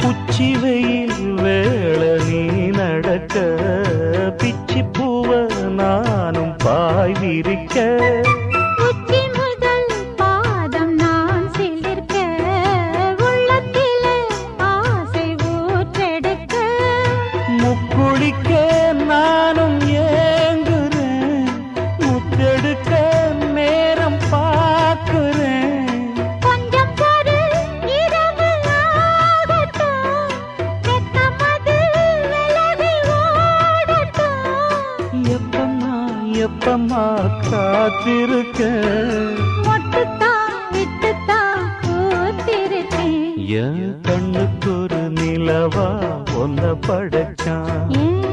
உச்சி வெயில் வேள நீ நடக்க பிச்சி பூவ நானும் பாய் விரிக்க உச்சி முதல் பாதம் நான் சிலிர்க்க உள்ளத்திலே ஆசை ஊற்றெடுக்க முக்குளிக்க நானும் ஏங்குறேன் முத்தெடுக்க நேரம் பார்க்கிறேன் கொஞ்சம் பொறு இரவு ஆகட்டும் வெக்கமது விலகி ஓடட்டும் எப்பம்மா எப்பம்மா காத்திருக்க மொட்டுத்தான் விட்டுத்தான் பூத்திருக்கேன் என் கண்ணுக்கு ஒரு நிலவா ஒன்ன படைச்சான் ஏன்